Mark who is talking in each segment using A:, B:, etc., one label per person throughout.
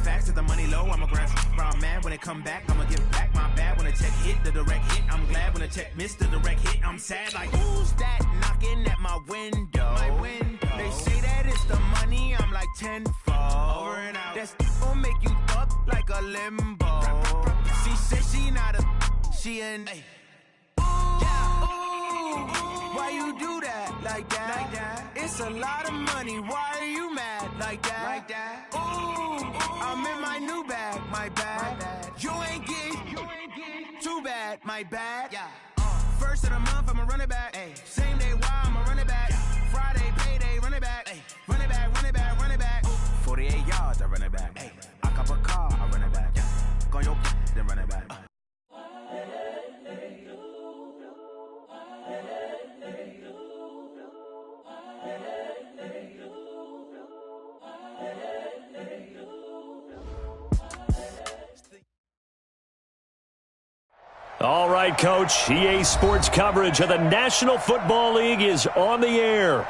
A: facts, if the money low, I'ma grab round mad. When it come back, I'ma give back my bad. When the check hit, the direct hit, I'm glad. When the check missed, the direct hit, I'm sad. Like, who's that knocking at my window? They say that it's the money, I'm like tenfold. Over and out. That's gon' make you up like a limbo. She said she not a, she an. Why you do that like that? It's a lot of money. Why are you mad like that? Ooh, I'm in my new bag, my bad. You ain't get too bad, my bad. First of the month, I'ma run it back. Same day, why I'ma run it back. Friday, payday, run it back. Run it back, run it back, run it back. 48 yards, I run it back. I cop a car, I run it back. Go on your then run it back.
B: All right, Coach. EA Sports coverage of the National Football League is on the air.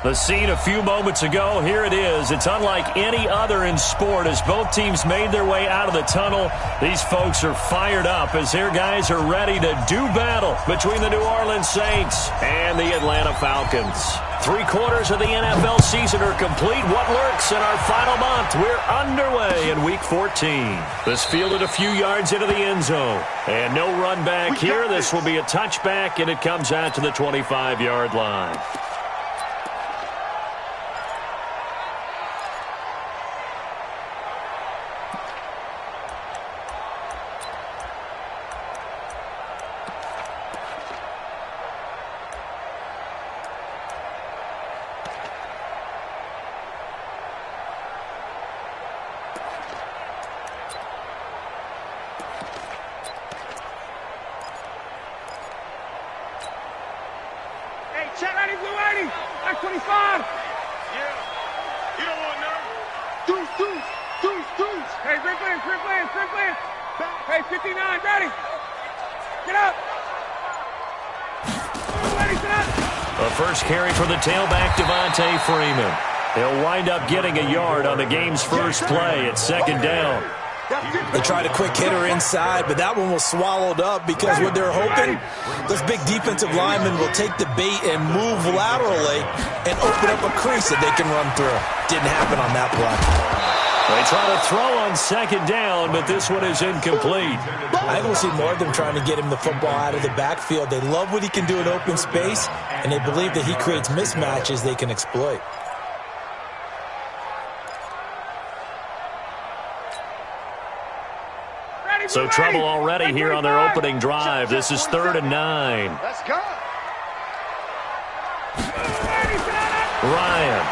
B: The scene a few moments ago, here it is. It's unlike any other in sport as both teams made their way out of the tunnel. These folks are fired up as their guys are ready to do battle between the New Orleans Saints and the Atlanta Falcons. 3/4 of the NFL season are complete. What lurks in our final month? We're underway in Week 14. This fielded a few yards into the end zone. And no run back here. This will be a touchback, and it comes out to the 25-yard line.
C: Check 90, blue 80, like 25. Yeah, you don't want none. Deuce. Hey, sprint plans. Hey, 59, ready. Get up. Ready, sit up.
B: The first carry for the tailback, Devontae Freeman. He'll wind up getting a yard on the game's first play at second down.
D: They tried a quick hitter inside, but that one was swallowed up because what they're hoping, those big defensive linemen will take the bait and move laterally and open up a crease that they can run through. Didn't happen on that play.
B: They try to throw on second down, but this one is incomplete.
D: I think we'll see more of them trying to get him the football out of the backfield. They love what he can do in open space, and they believe that he creates mismatches they can exploit.
B: So trouble already here on their opening drive. This is 3rd and 9.
C: Let's go.
B: Ryan.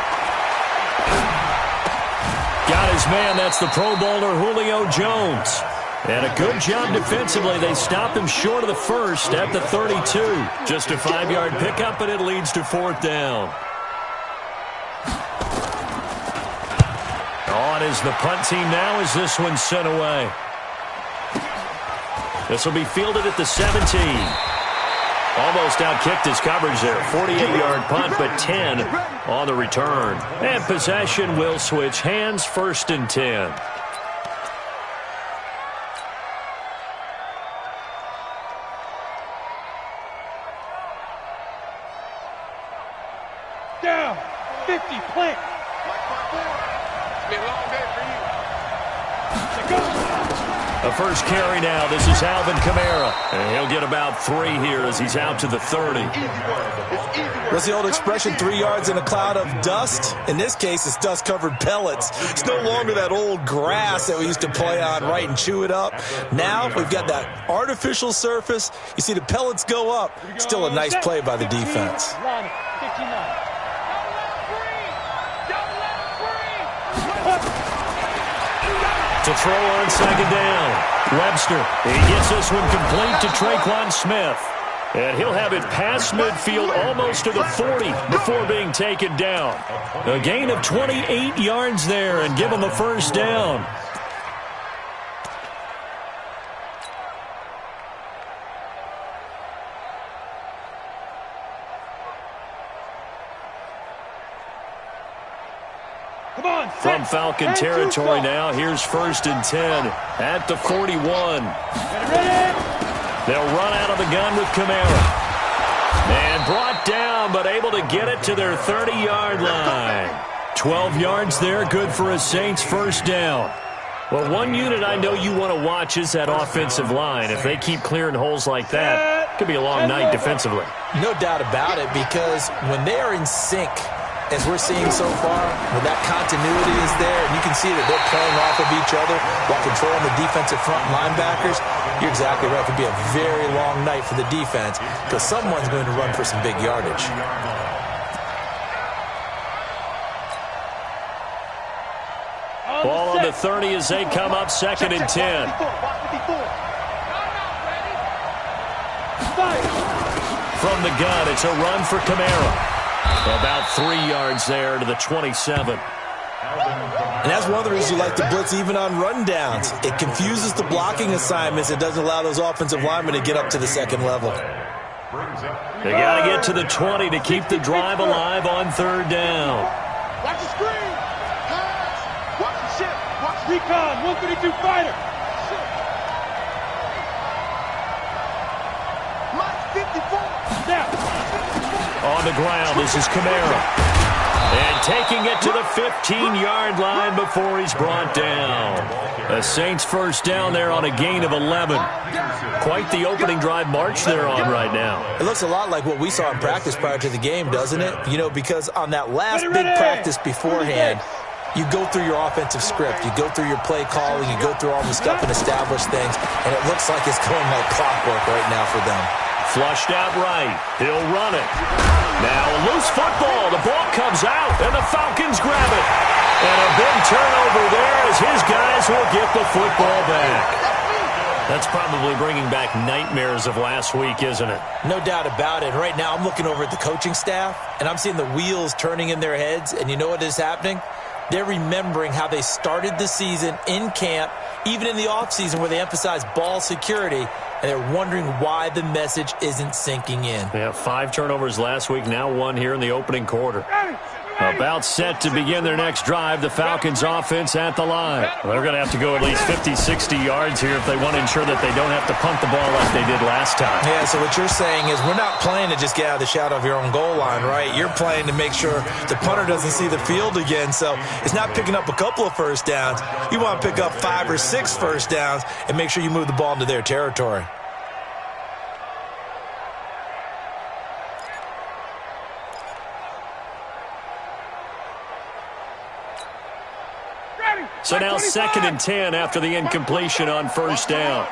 B: Got his man. That's the Pro Bowler Julio Jones. And a good job defensively. They stop him short of the first at the 32. Just a 5-yard pickup, and it leads to 4th down. On is the punt team now as this one's sent away. This will be fielded at the 17. Almost outkicked his coverage there. 48-yard punt, but 10 on the return. And possession will switch hands, 1st and 10.
C: Down. 50, plant. It's been a long day for you.
B: The first carry now. This is Alvin Kamara. And he'll get about 3 here as he's out to the 30.
D: What's the old expression, 3 yards in a cloud of dust? In this case, it's dust-covered pellets. It's no longer that old grass that we used to play on, right, and chew it up. Now we've got that artificial surface. You see the pellets go up. Still a nice play by the defense.
B: To throw on second down. Webster, he gets this one complete to Traquan Smith. And he'll have it past midfield almost to the 40 before being taken down. A gain of 28 yards there and give him a first down. From in Falcon territory now. Here's 1st and 10 at the 41. They'll run out of the gun with Kamara. And brought down, but able to get it to their 30-yard line. 12 yards there, good for a Saints first down. Well, one unit I know you want to watch is that offensive line. If they keep clearing holes like that, it could be a long night defensively.
D: No doubt about it, because when they are in sync, as we're seeing so far, when that continuity is there, and you can see that they're playing off of each other while controlling the defensive front linebackers, you're exactly right. It could be a very long night for the defense because someone's going to run for some big yardage.
B: Ball on the 30 as they come up 2nd and 10. From the gun, it's a run for Kamara. About 3 yards there to the 27.
D: And that's one of the reasons you like to blitz even on rundowns. It confuses the blocking assignments. It doesn't allow those offensive linemen to get up to the second level.
B: They got to get to the 20 to keep the drive alive on 3rd down.
C: Watch the screen. Pass. Watch the ship. Watch recon. 132 fighter. Mike 54. Now.
B: On the ground, this is Kamara. And taking it to the 15-yard line before he's brought down. The Saints first down there on a gain of 11. Quite the opening drive march they're on right now.
D: It looks a lot like what we saw in practice prior to the game, doesn't it? You know, because on that last big practice beforehand, you go through your offensive script. You go through your play calling. You go through all the stuff and establish things. And it looks like it's going like clockwork right now for them.
B: Flushed out right. He'll run it. Now a loose football. The ball comes out, and the Falcons grab it. And a big turnover there as his guys will get the football back. That's probably bringing back nightmares of last week, isn't it?
D: No doubt about it. Right now I'm looking over at the coaching staff, and I'm seeing the wheels turning in their heads. And you know what is happening? They're remembering how they started the season in camp, even in the offseason where they emphasized ball security, and they're wondering why the message isn't sinking in.
B: They have 5 turnovers last week, now 1 here in the opening quarter. About set to begin their next drive, the Falcons offense at the line. Well, they're going to have to go at least 50, 60 yards here if they want to ensure that they don't have to punt the ball like they did last time.
D: Yeah, so what you're saying is we're not playing to just get out of the shadow of your own goal line, right? You're playing to make sure the punter doesn't see the field again. So it's not picking up a couple of first downs. You want to pick up 5 or 6 first downs and make sure you move the ball into their territory.
B: So now 2nd and 10 after the incompletion on first down.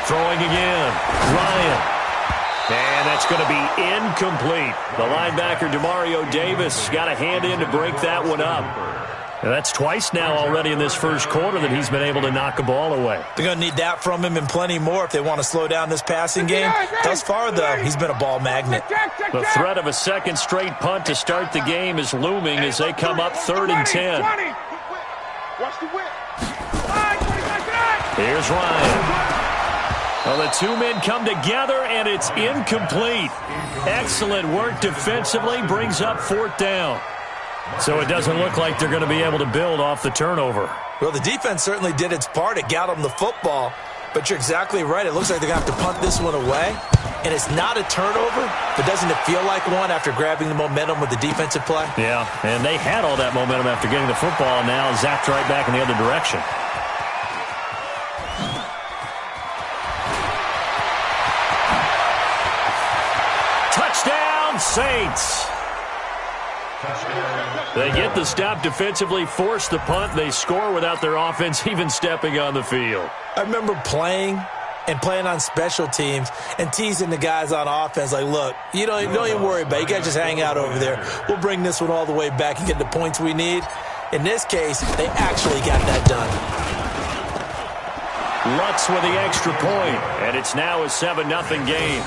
B: Throwing again. Ryan. And that's going to be incomplete. The linebacker, Demario Davis, got a hand in to break that one up. And that's twice now already in this first quarter that he's been able to knock a ball away.
D: They're going to need that from him and plenty more if they want to slow down this passing game. Thus far, though, he's been a ball magnet.
B: The threat of a second straight punt to start the game is looming as they come up 3rd and 10. Here's Ryan. Well, the 2 men come together, and it's incomplete. Excellent work defensively, brings up 4th down. So it doesn't look like they're going to be able to build off the turnover.
D: Well, the defense certainly did its part. It got them the football. But you're exactly right. It looks like they're going to have to punt this one away. And it's not a turnover, but doesn't it feel like one after grabbing the momentum with the defensive play?
B: Yeah, and they had all that momentum after getting the football, and now zapped right back in the other direction. Touchdown, Saints! They get the stop defensively, force the punt. They score without their offense even stepping on the field.
D: I remember playing on special teams and teasing the guys on offense like, look, don't even worry about it. You guys just hang out over there. We'll bring this one all the way back and get the points we need. In this case, they actually got that done.
B: Lutz with the extra point, and it's now a 7-0 game.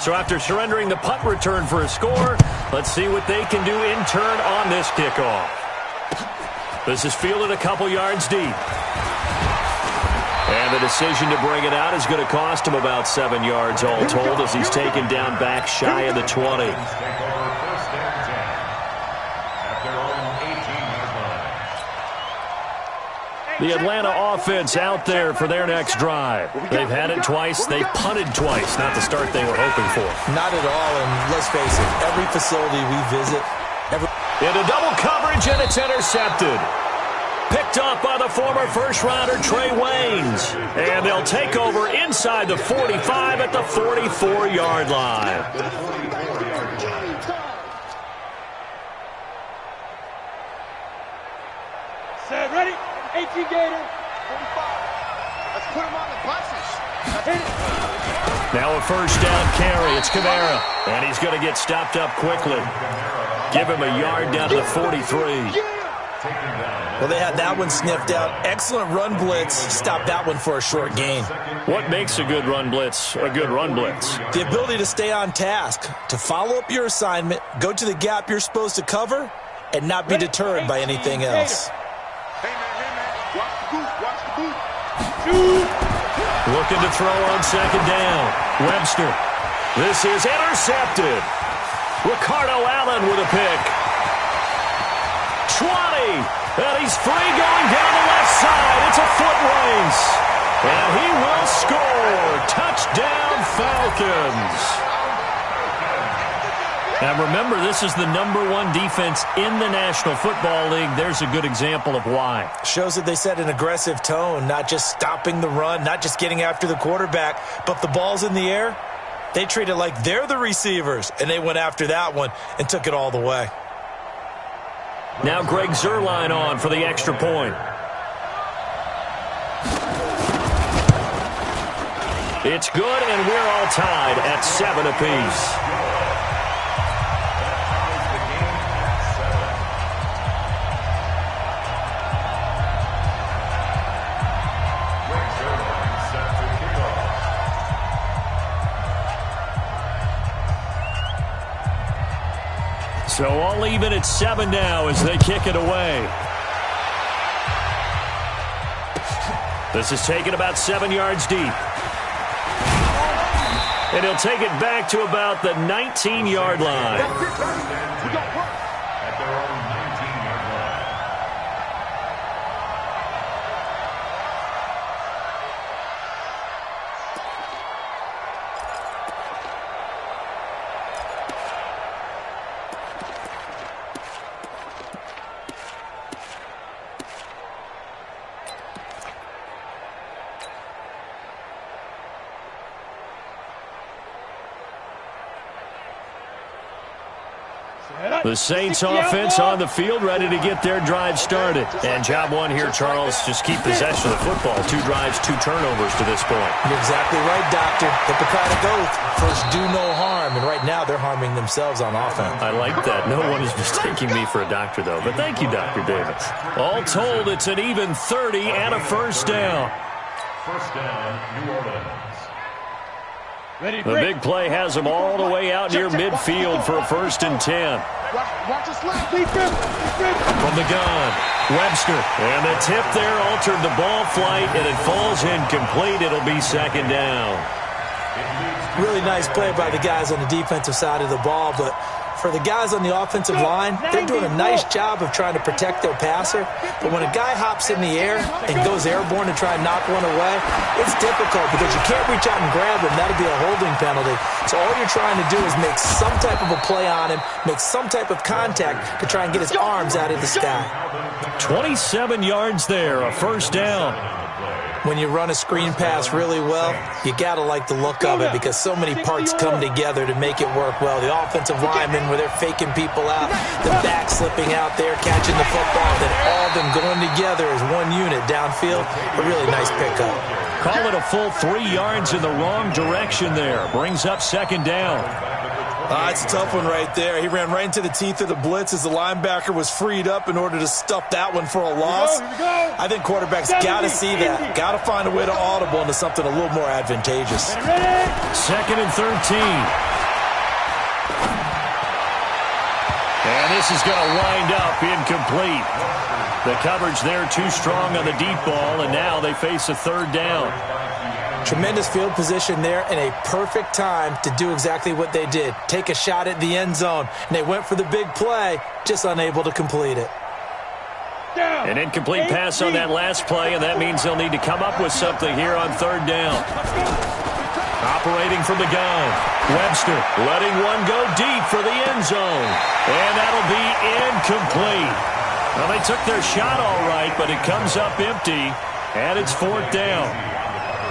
B: So after surrendering the punt return for a score, let's see what they can do in turn on this kickoff. This is fielded a couple yards deep. And the decision to bring it out is going to cost him about 7 yards all told as he's taken down back shy of the 20. The Atlanta offense out there for their next drive. They've had it twice. They've punted twice. Not the start they were hoping for.
D: Not at all, and let's face it, every facility we visit...
B: Into double coverage, and it's intercepted. Picked up by the former first-rounder Trey Waynes. And they'll take over inside the 45 at the 44-yard line.
C: Set, ready? 18 Gator. 45. Let's put him on the buses.
B: Now a first down carry. It's Kamara. And he's going to get stopped up quickly. Give him a yard down to the 43.
D: Well, they had that one sniffed out. Excellent run blitz. Stopped that one for a short gain.
B: What makes a good run blitz a good run blitz?
D: The ability to stay on task, to follow up your assignment, go to the gap you're supposed to cover, and not be deterred by anything else.
B: Looking to throw on second down. Webster. This is intercepted. Ricardo Allen with a pick. 20. And he's free going down the left side. It's a foot race. And he will score. Touchdown, Falcons. Now remember, this is the #1 defense in the National Football League. There's a good example of why.
D: Shows that they set an aggressive tone, not just stopping the run, not just getting after the quarterback, but the ball's in the air. They treat it like they're the receivers, and they went after that one and took it all the way.
B: Now Greg Zuerlein on for the extra point. It's good, and we're all tied at 7 apiece. So all even at 7 now as they kick it away. This is taken about 7 yards deep. And he'll take it back to about the 19-yard line. The Saints offense on the field, ready to get their drive started. And job one here, Charles, just keep possession of the football. 2 drives, 2 turnovers to this point.
D: You're exactly right, Doctor. Hippocratic oath. First, do no harm. And right now, they're harming themselves on offense.
B: I like that. No one is mistaking me for a doctor, though. But thank you, Dr. Davis. All told, it's an even 30 and a first down.
C: First down, New Orleans.
B: The big play has them all the way out near midfield for a 1st and 10.
C: Watch us left.
B: From the gun, Webster. And the tip there altered the ball flight, and it falls incomplete. It'll be 2nd down.
D: Really nice play by the guys on the defensive side of the ball, but for the guys on the offensive line, they're doing a nice job of trying to protect their passer. But when a guy hops in the air and goes airborne to try and knock one away, it's difficult because you can't reach out and grab him. That'll be a holding penalty. So all you're trying to do is make some type of a play on him, make some type of contact to try and get his arms out of the sky.
B: 27 yards there, a 1st down.
D: When you run a screen pass really well, you got to like the look of it because so many parts come together to make it work well. The offensive linemen, where they're faking people out, the back slipping out there, catching the football, then all of them going together as one unit downfield. A really nice pickup.
B: Call it a full 3 yards in the wrong direction there. Brings up 2nd down.
D: It's a tough one right there. He ran right into the teeth of the blitz as the linebacker was freed up in order to stuff that one for a loss. I think quarterbacks got to see that. Got to find a way to audible into something a little more advantageous.
B: 2nd and 13. And this is going to wind up incomplete. The coverage there too strong on the deep ball, and now they face a third down.
D: Tremendous field position there and a perfect time to do exactly what they did. Take a shot at the end zone. And they went for the big play, just unable to complete it.
B: An incomplete pass on that last play, and that means they'll need to come up with something here on third down. Operating from the gun, Webster letting one go deep for the end zone. And that'll be incomplete. Well, they took their shot all right, but it comes up empty, and it's fourth down.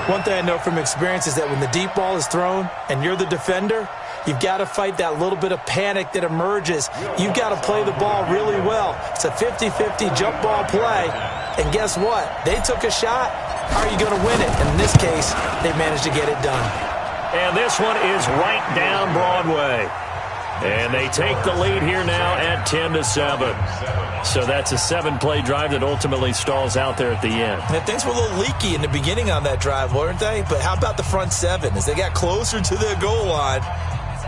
D: One thing I know from experience is that when the deep ball is thrown and you're the defender, you've got to fight that little bit of panic that emerges. You've got to play the ball really well. It's a 50-50 jump ball play. And guess what? They took a shot. How are you going to win it? And in this case, they managed to get it done.
B: And this one is right down Broadway. And they take the lead here now at 10-7. So that's a 7-play drive that ultimately stalls out there at the end.
D: And things were a little leaky in the beginning on that drive, weren't they? But how about the front seven? As they got closer to the goal line,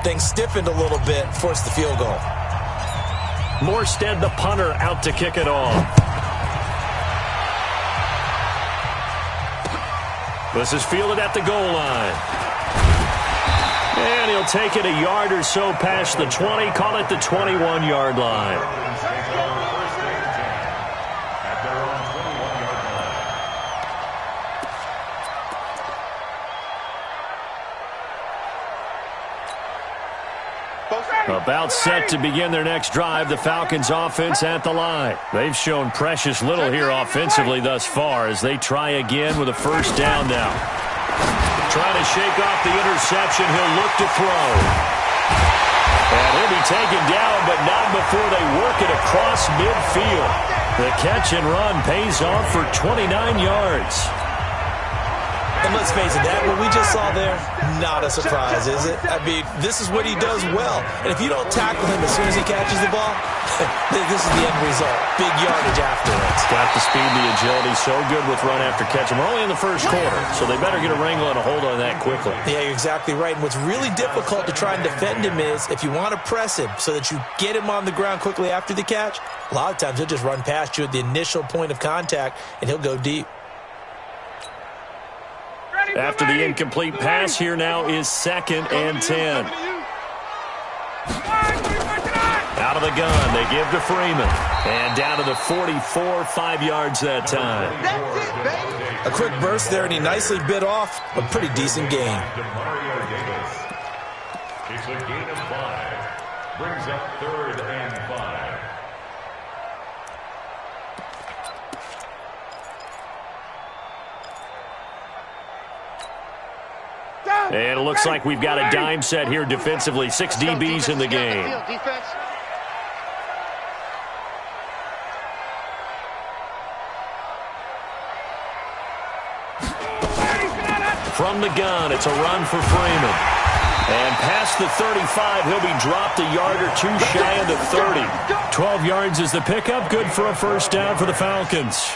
D: things stiffened a little bit, forced the field goal.
B: Morstead, the punter, out to kick it off. This is fielded at the goal line. And he'll take it a yard or so past the 20, call it the 21-yard line. About set to begin their next drive, the Falcons offense at the line. They've shown precious little here offensively thus far as they try again with a first down now. Trying to shake off the interception, he'll look to throw. And he'll be taken down, but not before they work it across midfield. The catch and run pays off for 29 yards.
D: And let's face it, that what we just saw there, not a surprise, is it? I mean, this is what he does well. And if you don't tackle him as soon as he catches the ball, this is the end result. Big yardage afterwards.
B: Got the speed, the agility, so good with run after catch. And we're only in the first quarter, so they better get a wrangle and a hold on that quickly.
D: Yeah, you're exactly right. And what's really difficult to try and defend him is if you want to press him so that you get him on the ground quickly after the catch, a lot of times he'll just run past you at the initial point of contact, and he'll go deep.
B: After the incomplete pass, here now is 2nd and 10. Out of the gun, they give to Freeman. And down to the 44, 5 yards that time.
D: A quick burst there, and he nicely bit off a pretty decent gain.
E: It's a gain of 5. Brings up 3rd and 5.
B: And it looks like we've got a dime set here defensively. 6 DBs in the game. From the gun, it's a run for Freeman. And past the 35, he'll be dropped a yard or two shy of the 30. 12 yards is the pickup. Good for a first down for the Falcons.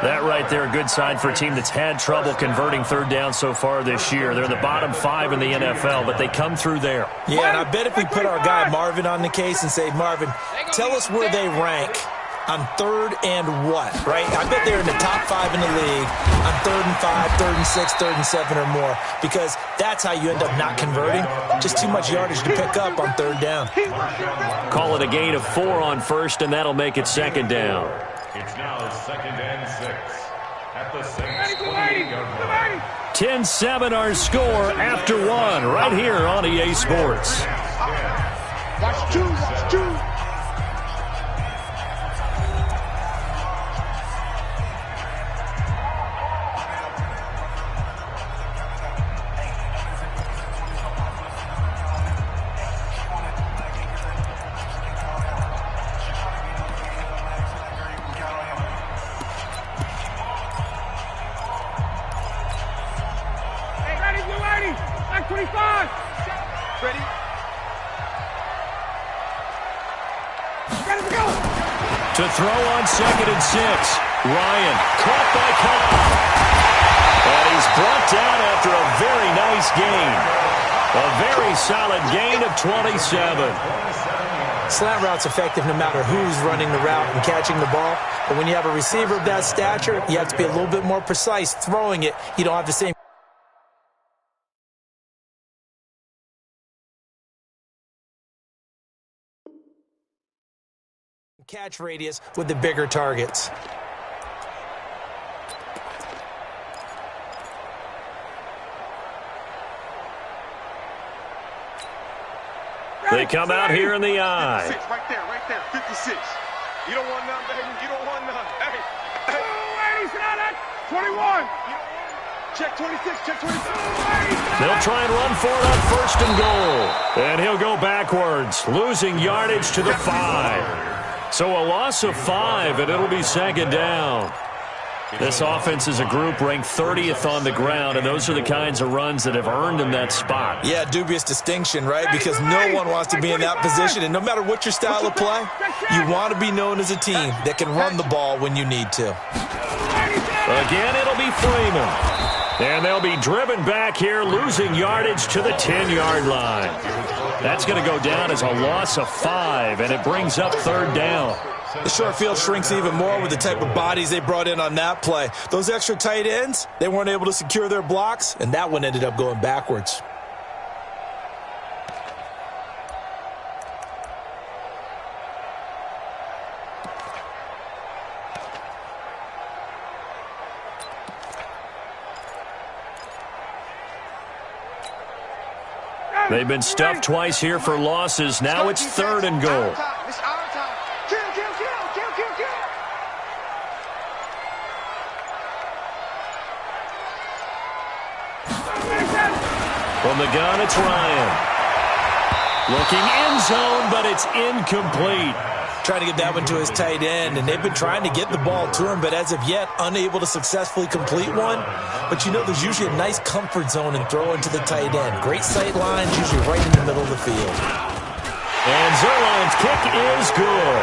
B: That right there, a good sign for a team that's had trouble converting third down so far this year. They're in the bottom 5 in the NFL, but they come through there.
D: Yeah, and I bet if we put our guy Marvin on the case and say, Marvin, tell us where they rank on 3rd and what, right? I bet they're in the top 5 in the league on 3rd and 5, 3rd and 6, 3rd and 7 or more, because that's how you end up not converting. Just too much yardage to pick up on 3rd down.
B: Call it a gain of 4 on 1st, and that'll make it 2nd down.
E: It's now 2nd and 6 at the Saints 28-yard line.
B: 10-7 our score after 1 right here on EA Sports.
C: Watch 2, watch 2.
B: To throw on 2nd and 6. Ryan caught by Cobb. And he's brought down after a very nice gain. A very solid gain of 27.
D: Slant route's effective no matter who's running the route and catching the ball. But when you have a receiver of that stature, you have to be a little bit more precise throwing it. You don't have the same catch radius with the bigger targets.
B: They come out here in the eye.
C: 56, right there, 56. You don't want none, baby. You don't want none. Hey. 21. Check 26, check 26.
B: They'll try and run for it on 1st and goal. And he'll go backwards, losing yardage to the 5. So a loss of 5, and it'll be 2nd down. This offense is a group ranked 30th on the ground, and those are the kinds of runs that have earned them that spot.
D: Yeah, dubious distinction, right? Because no one wants to be in that position, and no matter what your style of play, you want to be known as a team that can run the ball when you need to.
B: Again, it'll be Freeman. And they'll be driven back here, losing yardage to the 10-yard line. That's going to go down as a loss of 5, and it brings up 3rd down.
D: The short field shrinks even more with the type of bodies they brought in on that play. Those extra tight ends, they weren't able to secure their blocks, and that one ended up going backwards.
B: They've been stuffed twice here for losses. Now it's 3rd and goal. From the gun, it's Ryan. Looking end zone, but it's incomplete.
D: Trying to get that one to his tight end, and they've been trying to get the ball to him, but as of yet, unable to successfully complete one. But you know, there's usually a nice comfort zone in throwing to the tight end. Great sight lines, usually right in the middle of the field.
B: And Zerline's kick is good.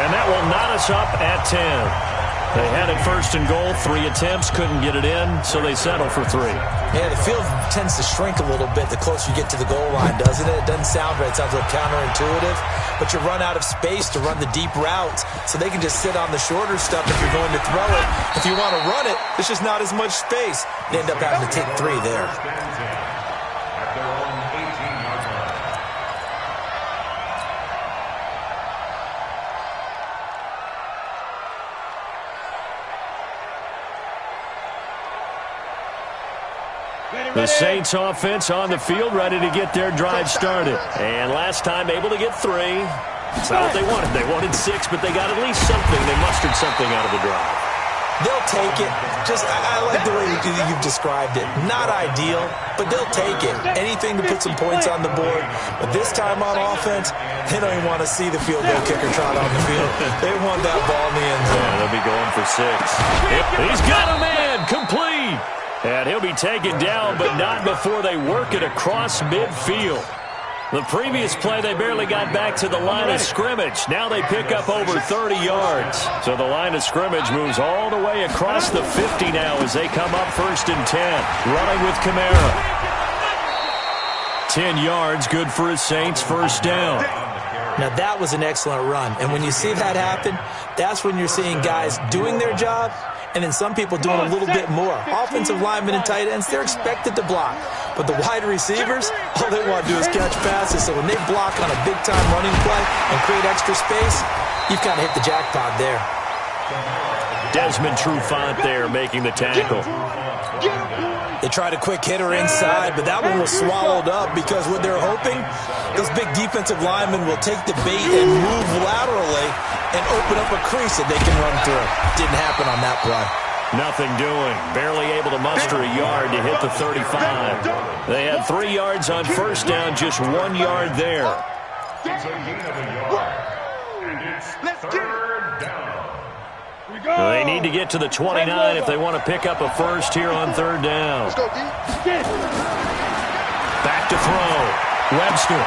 B: And that will knot us up at 10. They had it 1st and goal, 3 attempts, couldn't get it in, so they settle for 3.
D: Yeah, the field tends to shrink a little bit the closer you get to the goal line, doesn't it? It doesn't sound right. It sounds like counterintuitive. But you run out of space to run the deep routes, so they can just sit on the shorter stuff if you're going to throw it. If you want to run it, there's just not as much space. They end up having to take 3 there.
B: The Saints offense on the field, ready to get their drive started. And last time able to get 3. It's not what they wanted. They wanted 6, but they got at least something. They mustered something out of the drive.
D: They'll take it. I like the way you've described it. Not ideal, but they'll take it. Anything to put some points on the board. But this time on offense, they don't even want to see the field goal kicker trot on the field. They want that ball in the end zone.
B: Yeah, they'll be going for 6. He's got a man, complete. And he'll be taken down, but not before they work it across midfield. The previous play, they barely got back to the line of scrimmage. Now they pick up over 30 yards. So the line of scrimmage moves all the way across the 50 now as they come up 1st and 10. Running with Kamara. 10 yards, good for his Saints, 1st down.
D: Now that was an excellent run. And when you see that happen, that's when you're seeing guys doing their job and then some people doing a little bit more. Offensive linemen and tight ends, they're expected to block. But the wide receivers, all they want to do is catch passes. So when they block on a big-time running play and create extra space, you've kind of hit the jackpot there.
B: Desmond Trufant there making the tackle.
D: They tried a quick hitter inside, but that one was swallowed up because what they're hoping, those big defensive linemen will take the bait and move laterally and open up a crease that they can run through. Didn't happen on that play.
B: Nothing doing. Barely able to muster a yard to hit the 35. They had 3 yards on 1st down, just 1 yard there.
E: It's a gain of a yard. And it's 3rd down.
B: They need to get to the 29 if they want to pick up a first here on 3rd down.
C: Let's go, D.
B: Back to throw. Webster.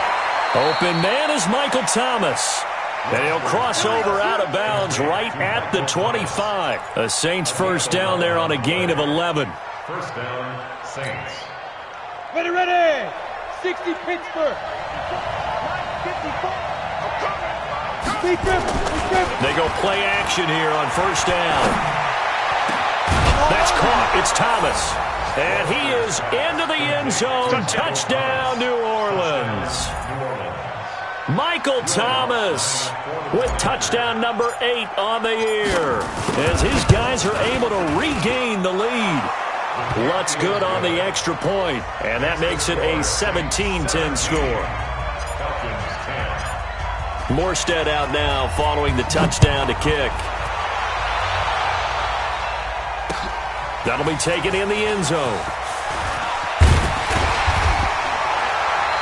B: Open man is Michael Thomas. And he'll cross over out of bounds right at the 25. A Saints 1st down there on a gain of 11.
E: 1st down, Saints.
C: Ready. 60 Pittsburgh. 54. I'm coming.
B: They go play action here on first down. That's caught. It's Thomas. And he is into the end zone. Touchdown, New Orleans. Michael Thomas with touchdown number 8 on the year as his guys are able to regain the lead. Lutz good on the extra point, and that makes it a 17-10 score. Morstead out now following the touchdown to kick. That'll be taken in the end zone.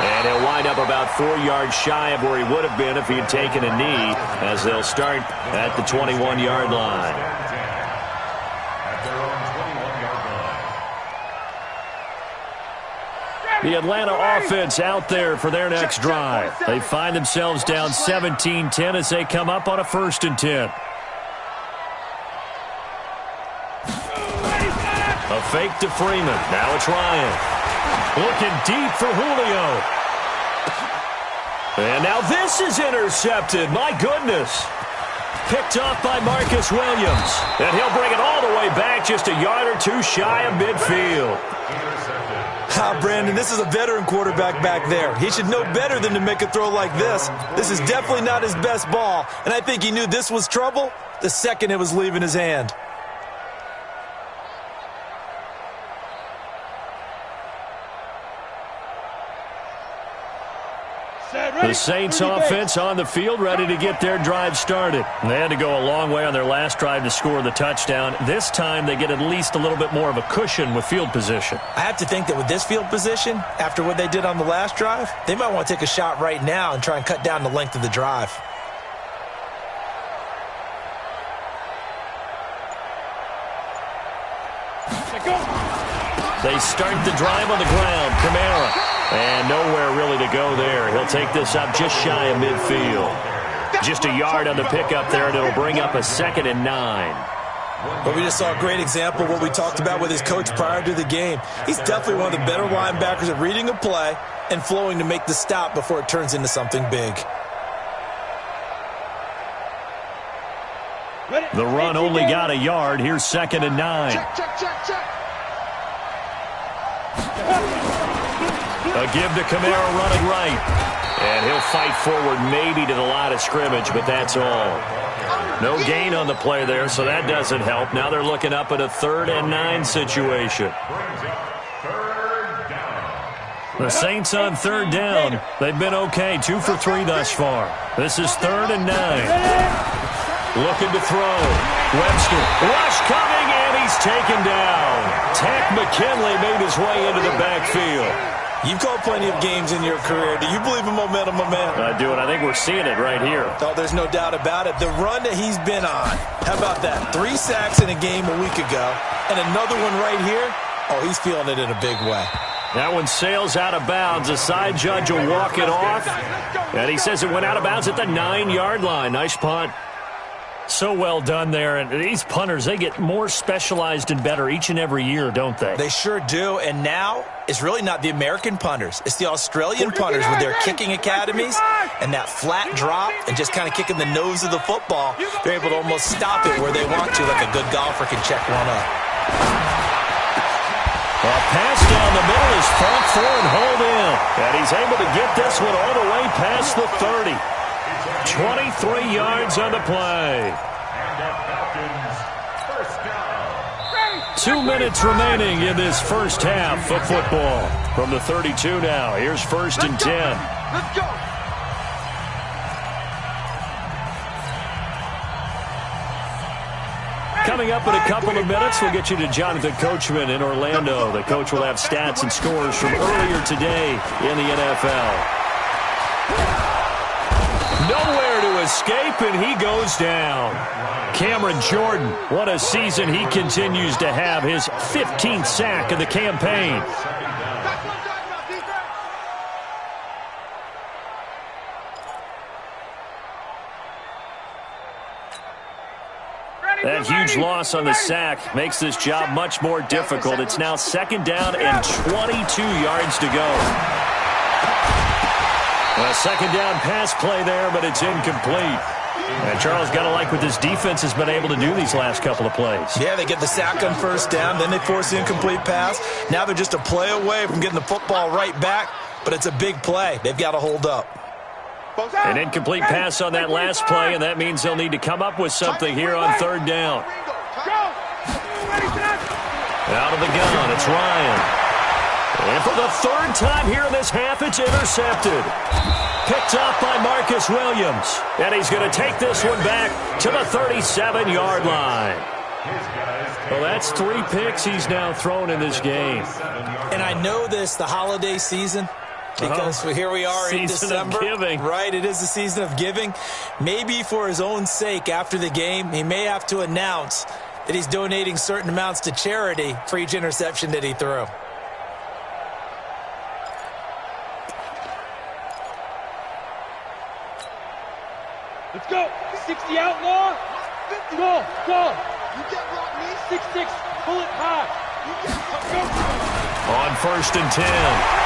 B: And he'll wind up about 4 yards shy of where he would have been if he had taken a knee, as they'll start at the 21-yard line. The Atlanta offense out there for their next drive. They find themselves down 17-10 as they come up on a 1st and 10. A fake to Freeman. Now it's Ryan. Looking deep for Julio. And now this is intercepted. My goodness. Picked off by Marcus Williams. And he'll bring it all the way back just a yard or 2 shy of midfield.
D: Brandon, this is a veteran quarterback back there. He should know better than to make a throw like this. This is definitely not his best ball, and I think he knew this was trouble the second it was leaving his hand.
B: The Saints offense on the field, ready to get their drive started. They had to go a long way on their last drive to score the touchdown. This time they get at least a little bit more of a cushion with field position.
D: I have to think that with this field position, after what they did on the last drive, they might want to take a shot right now and try and cut down the length of the drive.
B: They start the drive on the ground. Kamara. And nowhere really to go there. He'll take this up just shy of midfield. Just a yard on the pickup there, and it'll bring up a 2nd and 9.
D: But we just saw a great example of what we talked about with his coach prior to the game. He's definitely one of the better linebackers at reading a play and flowing to make the stop before it turns into something big.
B: The run only got a yard. Here's 2nd and 9.
C: Check.
B: A give to Kamara running right. And he'll fight forward maybe to the line of scrimmage, but that's all. No gain on the play there, so that doesn't help. Now they're looking up at a 3rd and 9 situation. The Saints on 3rd down. They've been okay, 2 for 3 thus far. This is 3rd and 9. Looking to throw. Webster. Rush coming, and he's taken down. Tack McKinley made his way into the backfield.
D: You've called plenty of games in your career. Do you believe in momentum, my man?
B: I do, and I think we're seeing it right here.
D: Oh, there's no doubt about it. The run that he's been on. How about that? 3 sacks in a game a week ago, and another one right here. Oh, he's feeling it in a big way.
B: That one sails out of bounds. The side judge will walk it off, and he says it went out of bounds at the 9-yard line. Nice punt. So well done there. And these punters, they get more specialized and better each and every year, don't they?
D: They sure do. And now it's really not the American punters. It's the Australian punters with their kicking academies and that flat drop and just kind of kicking the nose of the football. They're able to almost stop it where they want to, like a good golfer can check one up.
B: A pass down the middle is fought for and hauled in. And he's able to get this one all the way past the 30. 23 yards on the play. 2 minutes remaining in this first half of football. From the 32 now, here's 1st and 10.
C: Let's go.
B: Coming up in a couple of minutes, we'll get you to Jonathan Coachman in Orlando. The coach will have stats and scores from earlier today in the NFL. Nowhere to escape, and he goes down. Cameron Jordan, what a season he continues to have. His 15th sack of the campaign. That huge loss on the sack makes this job much more difficult. It's now 2nd down and 22 yards to go. A 2nd down pass play there, but it's incomplete. And Charles, got to like what this defense has been able to do these last couple of plays.
D: Yeah, they get the sack on first down, then they force the incomplete pass. Now they're just a play away from getting the football right back, but it's a big play. They've got to hold up.
B: An incomplete pass on that last play, and that means they'll need to come up with something here on third down. Out of the gun, it's Ryan. And for the third time here in this half, it's intercepted. Picked up by Marcus Williams. And he's going to take this one back to the 37-yard line. Well, that's 3 picks he's now thrown in this game.
D: And I know this, the holiday season, because here we are in December.
B: Season of giving.
D: Right, it is the season of giving. Maybe for his own sake, after the game, he may have to announce that he's donating certain amounts to charity for each interception that he threw.
C: Let's go. 60 outlaw. Go. You get rock me. 6-6. Pull it high. You get go.
B: On 1st and 10.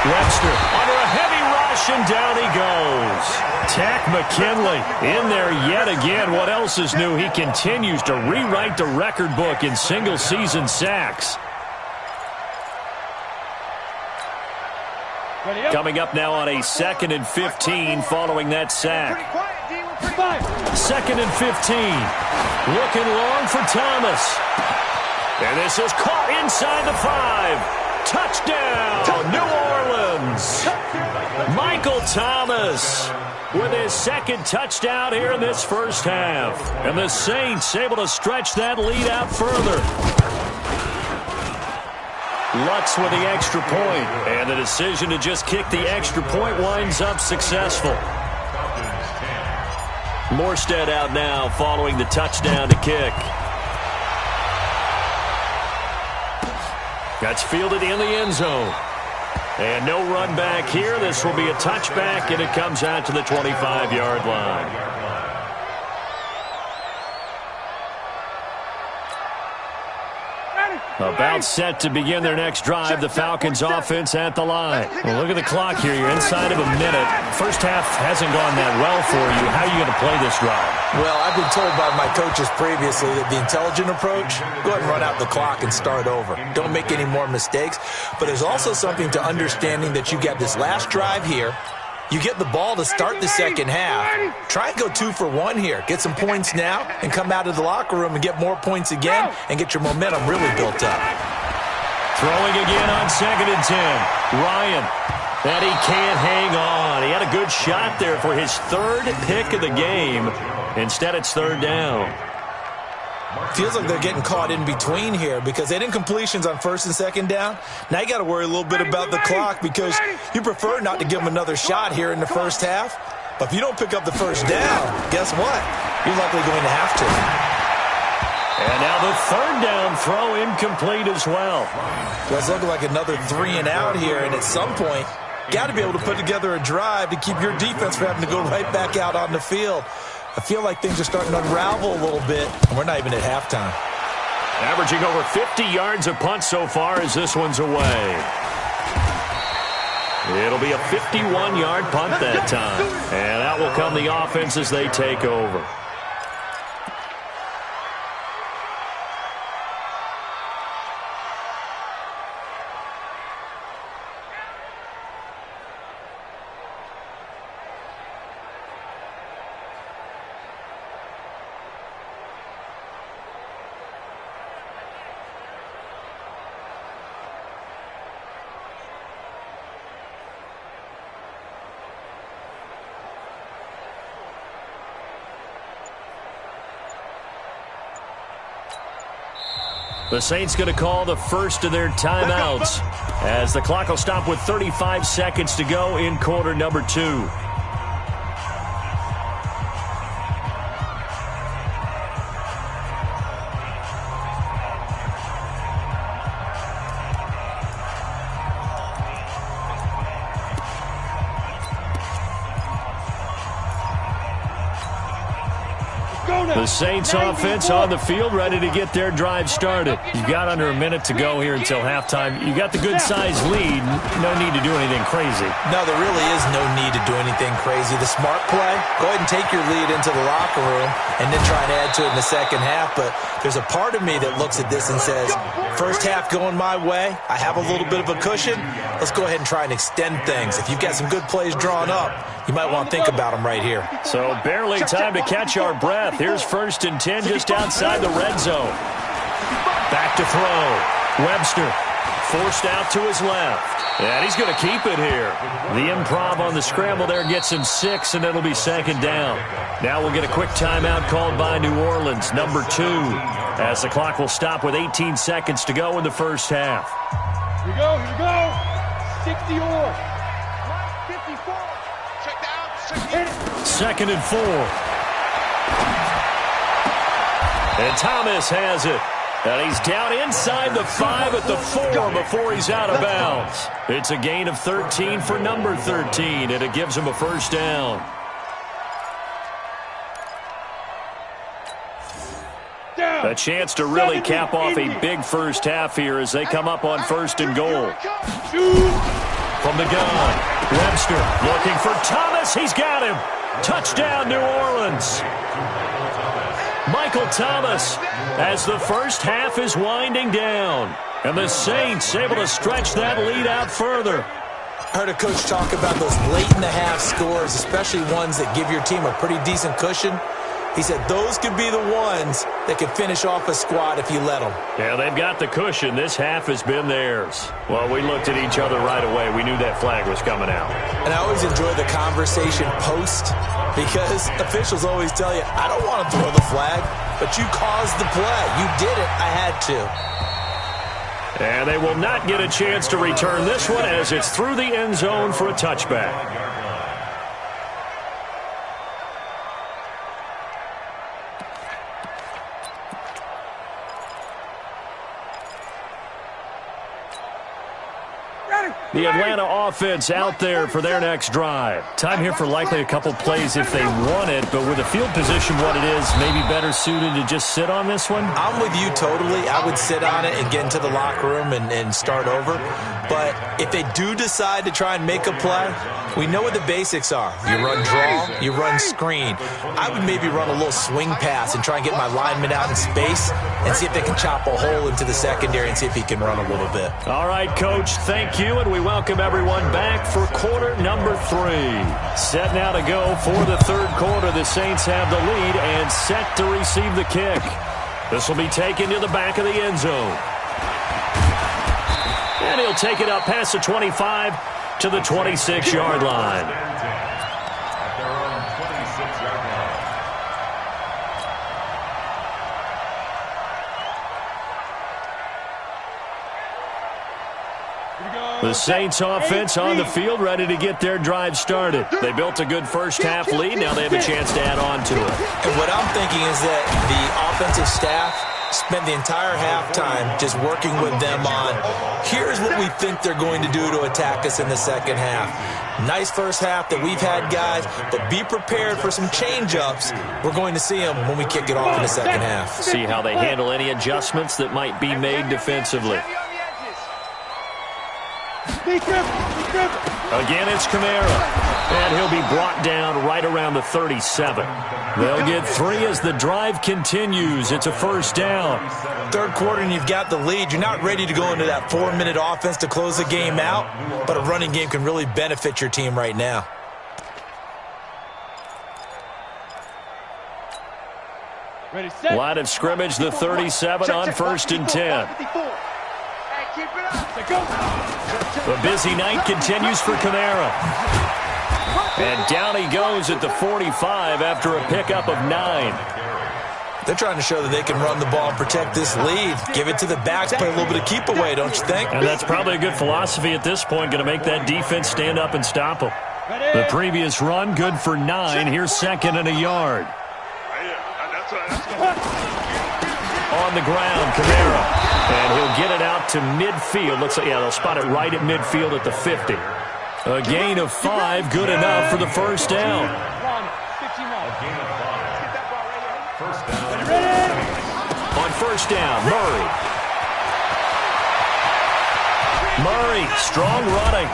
B: Webster under a heavy rush, and down he goes. Tack McKinley in there yet again. What else is new? He continues to rewrite the record book in single-season sacks. Coming up now on a 2nd and 15 following that sack. 2nd and 15. Looking long for Thomas. And this is caught inside the 5. Touchdown, New Orleans. Michael Thomas with his 2nd touchdown here in this first half. And the Saints able to stretch that lead out further. Lutz with the extra point, and the decision to just kick the extra point winds up successful. Morstead out now following the touchdown to kick. That's fielded in the end zone. And no run back here. This will be a touchback, and it comes out to the 25-yard line. About set to begin their next drive, the Falcons offense at the line. Well, look at the clock here. You're inside of a minute. First half hasn't gone that well for you. How are you going to play this drive?
D: Well, I've been told by my coaches previously that the intelligent approach, go ahead and run out the clock and start over. Don't make any more mistakes. But there's also something to understanding that you got this last drive here. You get the ball to start the second half. Try and go 2 for 1 here. Get some points now and come out of the locker room and get more points again and get your momentum really built up.
B: Throwing again on 2nd and 10. Ryan. And he can't hang on. He had a good shot there for his 3rd pick of the game. Instead, it's 3rd down.
D: Feels like they're getting caught in between here because they didn't completions on 1st and 2nd down. Now you got to worry a little bit about the clock because you prefer not to give them another shot here in the first half. But if you don't pick up the 1st down, guess what? You're likely going to have to.
B: And now the 3rd down throw incomplete as well.
D: Well, it's looking like another 3 and out here, and at some point, got to be able to put together a drive to keep your defense from having to go right back out on the field. I feel like things are starting to unravel a little bit, and we're not even at halftime.
B: Averaging over 50 yards a punt so far as this one's away. It'll be a 51-yard punt that time. And out will come the offense as they take over. The Saints going to call the first of their timeouts as the clock will stop with 35 seconds to go in quarter number 2.
C: Go!
B: The Saints offense on the field, ready to get their drive started. You've got under a minute to go here until halftime. You got the good-sized lead. No need to do anything crazy.
D: No, there really is no need to do anything crazy. The smart play, go ahead and take your lead into the locker room and then try and add to it in the second half. But there's a part of me that looks at this and says, first half going my way, I have a little bit of a cushion. Let's go ahead and try and extend things. If you've got some good plays drawn up, you might want to think about them right here.
B: So barely time to catch our breath. Here's 1st and 10 just outside the red zone. Back to throw. Webster forced out to his left. And he's going to keep it here. The improv on the scramble there gets him 6, and it'll be 2nd down. Now we'll get a quick timeout called by New Orleans, number 2, as the clock will stop with 18 seconds to go in the first half.
C: Here we go, here we go. 60 or.
A: 54. Check down.
B: 2nd and 4. And Thomas has it. And he's down inside the 5 at the 4 before he's out of bounds. It's a gain of 13 for number 13, and it gives him a first down. A chance to really cap off a big first half here as they come up on 1st and goal. From the gun, Webster looking for Thomas. He's got him. Touchdown, New Orleans. Michael Thomas as the first half is winding down. And the Saints able to stretch that lead out further.
D: I heard a coach talk about those late-in-the-half scores, especially ones that give your team a pretty decent cushion. He said those could be the ones that could finish off a squad if you let them.
B: Yeah, they've got the cushion. This half has been theirs. Well, we looked at each other right away. We knew that flag was coming out. And I always enjoy the conversation post because officials always tell you, I don't want to throw the flag, but you caused the play. You did it. I had to. And they will not get a chance to return this one as it's through the end zone for a touchback. The Atlanta offense out there for their next drive. Time here for likely a couple plays if they want it, but with the field position what it is, maybe better suited to just sit on this one?
D: I'm with you totally. I would sit on it and get into the locker room and start over. But if they do decide to try and make a play, we know what the basics are. You run draw, you run screen. I would maybe run a little swing pass and try and get my lineman out in space and see if they can chop a hole into the secondary and see if he can run a little bit.
B: All right, Coach, thank you, and we welcome everyone back for quarter number 3. Set now to go for the third quarter. The Saints have the lead and set to receive the kick. This will be taken to the back of the end zone. And he'll take it up past the 25 to the 26-yard line.
E: At their own 26-yard line.
B: The Saints offense on the field, ready to get their drive started. They built a good first half lead. Now they have a chance to add on to it.
D: And what I'm thinking is that the offensive staff spent the entire halftime just working with them on, here's what we think they're going to do to attack us in the second half. Nice first half that we've had, guys, but be prepared for some change-ups. We're going to see them when we kick it off in the second half.
B: See how they handle any adjustments that might be made defensively. Again, it's Kamara. And he'll be brought down right around the 37. They'll get 3 as the drive continues. It's a first down.
D: Third quarter and you've got the lead. You're not ready to go into that 4-minute offense to close the game out, but a running game can really benefit your team right now.
B: Line of scrimmage, the 37 on 1st and 10. The busy night continues for Kamara. And down he goes at the 45 after a pickup of 9.
D: They're trying to show that they can run the ball and protect this lead. Give it to the backs, play a little bit of keep away, don't you think?
B: And that's probably a good philosophy at this point, going to make that defense stand up and stop them. The previous run, good for 9. Here's 2nd and a yard. On the ground, Kamara. And he'll get it out to midfield. Looks like, yeah, they'll spot it right at midfield at the 50. A gain of 5, good enough for the first down.
E: A gain of 5. First
B: first down. Murray, strong running.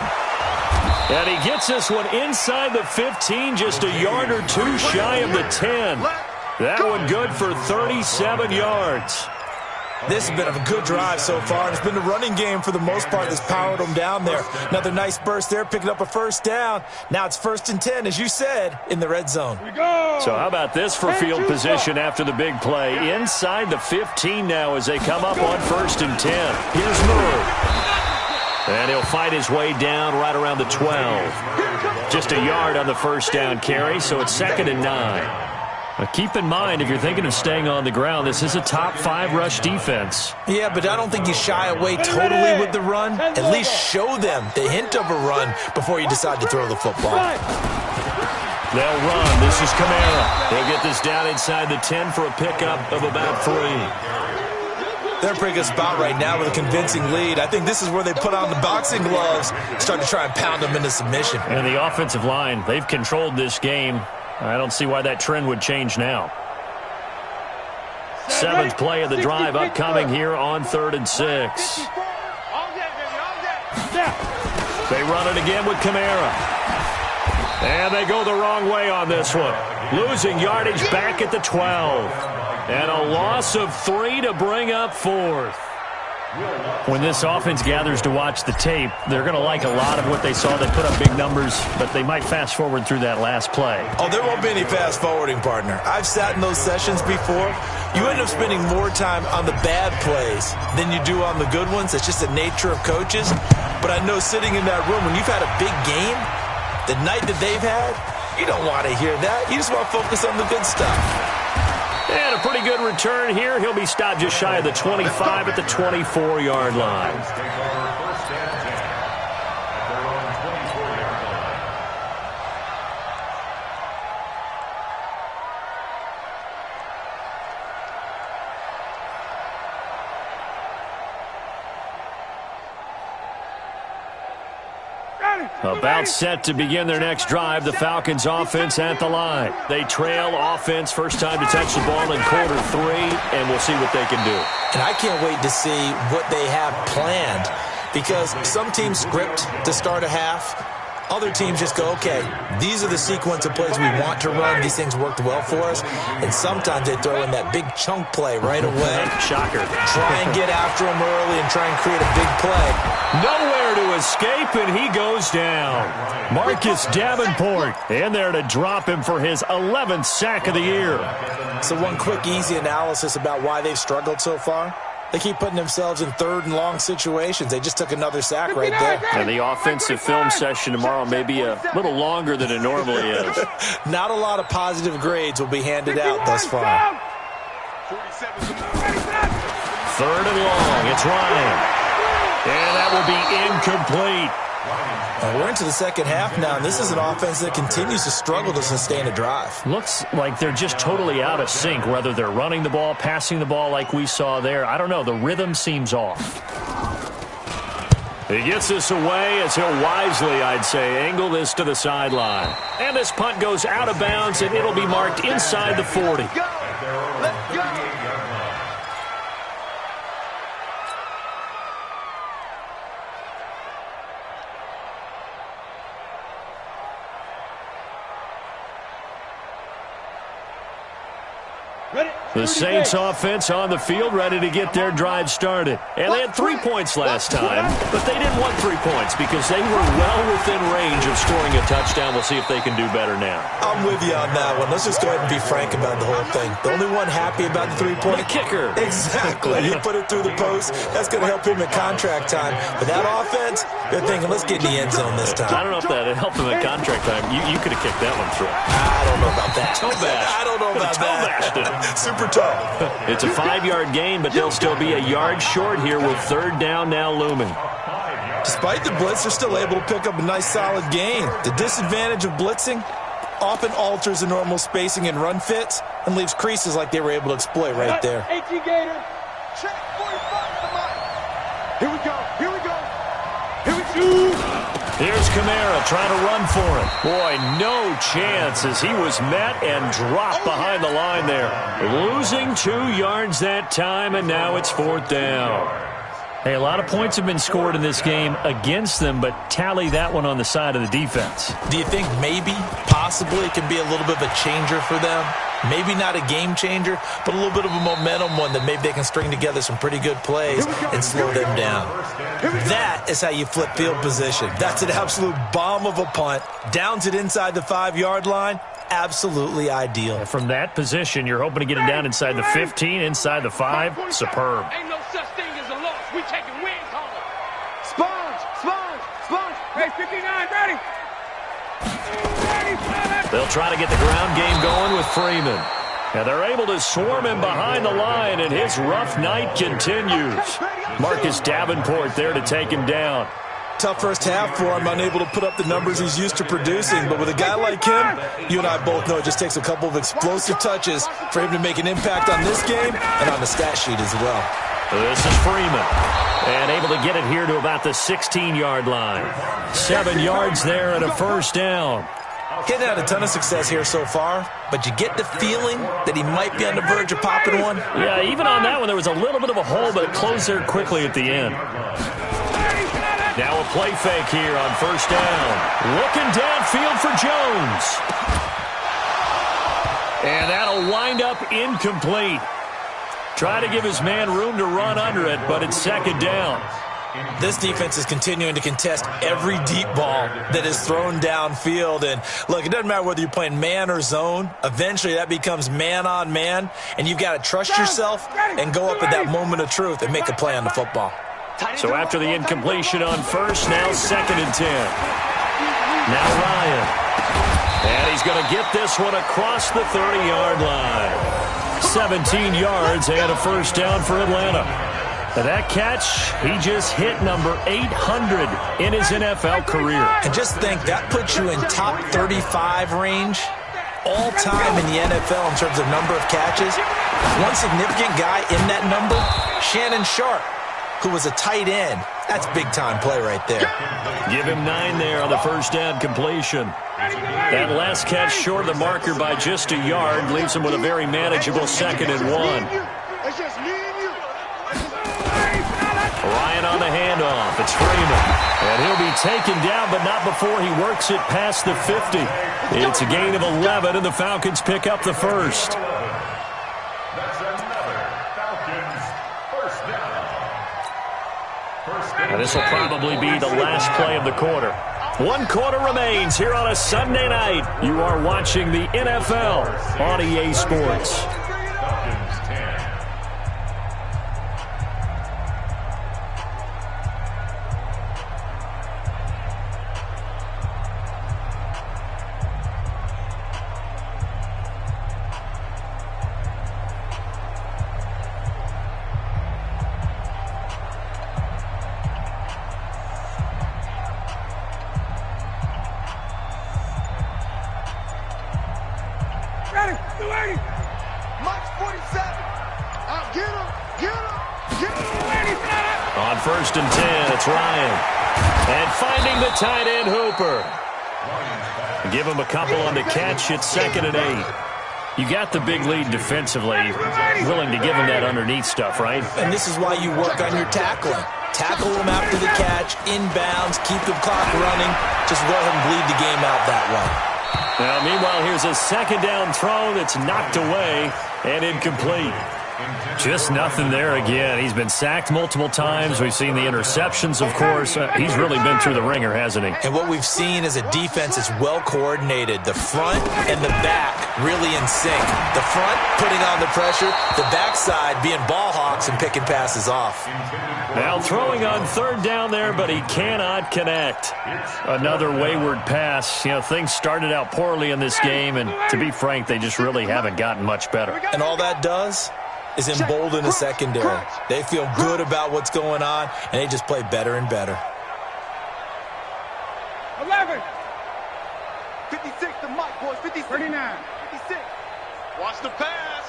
B: And he gets this one inside the 15, just a yard or two shy of the 10. That one good for 37 yards.
D: This has been a good drive so far, and it's been the running game for the most part that's powered them down there. Another nice burst there, picking up a first down. Now it's 1st and 10, as you said, in the red zone.
B: So how about this for field position after the big play? Inside the 15 now as they come up on 1st and 10. Here's Murray. And he'll fight his way down right around the 12. Just a yard on the first down carry, so it's 2nd and 9. Keep in mind, if you're thinking of staying on the ground, this is a top 5 rush defense.
D: Yeah, but I don't think you shy away totally with the run. At least show them the hint of a run before you decide to throw the football.
B: They'll run. This is Kamara. They'll get this down inside the 10 for a pickup of about 3.
D: They're a pretty good spot right now with a convincing lead. I think this is where they put on the boxing gloves, start to try and pound them into submission.
B: And the offensive line, they've controlled this game. I don't see why that trend would change now. 7th play of the drive upcoming here on 3rd and 6. They run it again with Kamara. And they go the wrong way on this one. Losing yardage back at the 12. And a loss of 3 to bring up 4th. When this offense gathers to watch the tape, they're going to like a lot of what they saw. They put up big numbers, but they might fast forward through that last play.
D: Oh, there won't be any fast forwarding, partner. I've sat in those sessions before. You end up spending more time on the bad plays than you do on the good ones. That's just the nature of coaches. But I know sitting in that room, when you've had a big game, the night that they've had, you don't want to hear that. You just want to focus on the good stuff.
B: And a pretty good return here. He'll be stopped just shy of the 25 at the 24-yard line. About set to begin their next drive, the Falcons offense at the line. They trail offense, first time to touch the ball in quarter 3, and we'll see what they can do.
D: And I can't wait to see what they have planned, because some teams script to start a half. Other teams just go, okay, these are the sequence of plays we want to run. These things worked well for us. And sometimes they throw in that big chunk play right away.
B: Shocker.
D: Try and get after them early and try and create a big play.
B: Nowhere to escape, and he goes down. Marcus Davenport in there to drop him for his 11th sack of the year.
D: So one quick, easy analysis about why they've struggled so far. They keep putting themselves in 3rd and long situations. They just took another sack right there.
B: And the offensive film session tomorrow may be a little longer than it normally is.
D: Not a lot of positive grades will be handed out thus far.
B: 3rd and long. It's Ryan. And that will be incomplete.
D: We're into the second half now, and this is an offense that continues to struggle to sustain a drive.
B: Looks like they're just totally out of sync, whether they're running the ball, passing the ball like we saw there. I don't know. The rhythm seems off. He gets this away as he'll wisely, I'd say, angle this to the sideline. And this punt goes out of bounds, and it'll be marked inside the 40.
A: Let's go.
B: The Saints offense on the field, ready to get their drive started. And they had 3 points last time, but they didn't want 3 points because they were well within range of scoring a touchdown. We'll see if they can do better now.
D: I'm with you on that one. Let's just go ahead and be frank about the whole thing. The only one happy about the 3-point?
B: The kicker.
D: Exactly. He put it through the post. That's going to help him at contract time. But that offense, they're thinking, let's get in the end zone this time.
B: I don't know if that helped him at contract time. You could have kicked that one through.
D: I don't know about that.
B: Toe bash.
D: I don't know about that. Super tough.
B: It's a 5-yard gain, but they'll still be a yard short here with 3rd down now looming.
D: Despite the blitz, they're still able to pick up a nice solid gain. The disadvantage of blitzing often alters the normal spacing and run fits and leaves creases like they were able to exploit right there.
C: 18 Gator. Check 45. Come on. Here we go. Here we go. Here we go.
B: Here's Kamara trying to run for it. Boy, no chance as he was met and dropped behind the line there. Losing 2 yards that time, and now it's 4th down. Hey, a lot of points have been scored in this game against them, but tally that one on the side of the defense.
D: Do you think maybe, possibly, it can be a little bit of a changer for them? Maybe not a game changer, but a little bit of a momentum one that maybe they can string together some pretty good plays and slow them down. That is how you flip field position. That's an absolute bomb of a punt. Downs it inside the 5-yard line. Absolutely ideal.
B: From that position, you're hoping to get it down inside the 15, inside the 5. Superb.
C: Ain't no such thing as a loss. We taking wins home. Sponge, sponge, sponge. Hey, 59, ready.
B: They'll try to get the ground game going with Freeman. And they're able to swarm him behind the line, and his rough night continues. Marcus Davenport there to take him down.
D: Tough first half for him, unable to put up the numbers he's used to producing. But with a guy like him, you and I both know it just takes a couple of explosive touches for him to make an impact on this game and on the stat sheet as well.
B: This is Freeman. And able to get it here to about the 16-yard line. 7 yards there and a first down.
D: He hasn't had a ton of success here so far, but you get the feeling that he might be on the verge of popping one.
B: Yeah, even on that one, there was a little bit of a hole, but it closed there quickly at the end. Now a play fake here on first down. Looking downfield for Jones. And that'll wind up incomplete. Try to give his man room to run under it, but it's 2nd down.
D: This defense is continuing to contest every deep ball that is thrown downfield. And, look, it doesn't matter whether you're playing man or zone. Eventually, that becomes man-on-man, and you've got to trust yourself and go up at that moment of truth and make a play on the football.
B: So after the incompletion on first, now 2nd and 10. Now Ryan. And he's going to get this one across the 30-yard line. 17 yards and a first down for Atlanta. And that catch, he just hit number 800 in his NFL career.
D: And just think, that puts you in top 35 range all time in the NFL in terms of number of catches. One significant guy in that number, Shannon Sharp, who was a tight end. That's big-time play right there.
B: Give him 9 there on the first down completion. That last catch short of the marker by just a yard leaves him with a very manageable 2nd and 1. Ryan on the handoff. It's Freeman. And he'll be taken down, but not before he works it past the 50. It's a gain of 11, and the Falcons pick up the first.
E: That's another Falcons first down.
B: Now this will probably be the last play of the quarter. 1 quarter remains here on a Sunday night. You are watching the NFL on EA Sports.
E: Falcons 10.
B: On first and 10, it's Ryan. And finding the tight end, Hooper. Give him a couple on the catch. It's 2nd and 8. You got the big lead defensively. Willing to give him that underneath stuff, right?
D: And this is why you work on your tackling. Tackle them after the catch, inbounds, keep the clock running. Just go ahead and bleed the game out that way.
B: Now, meanwhile, here's a 2nd down throw that's knocked away and incomplete. Just nothing there again. He's been sacked multiple times. We've seen the interceptions, of course. He's really been through the ringer, hasn't he?
D: And what we've seen is a defense that's well coordinated. The front and the back really in sync. The front putting on the pressure, the backside being ball hawks and picking passes off.
B: Now throwing on 3rd down there, but he cannot connect. Another wayward pass. You know, things started out poorly in this game, and to be frank, they just really haven't gotten much better.
D: And all that does is embolden the secondary. They feel good about what's going on, and they just play better and better.
C: 11. 56 to Mike, boys. 56. 39. 56. Watch the pass.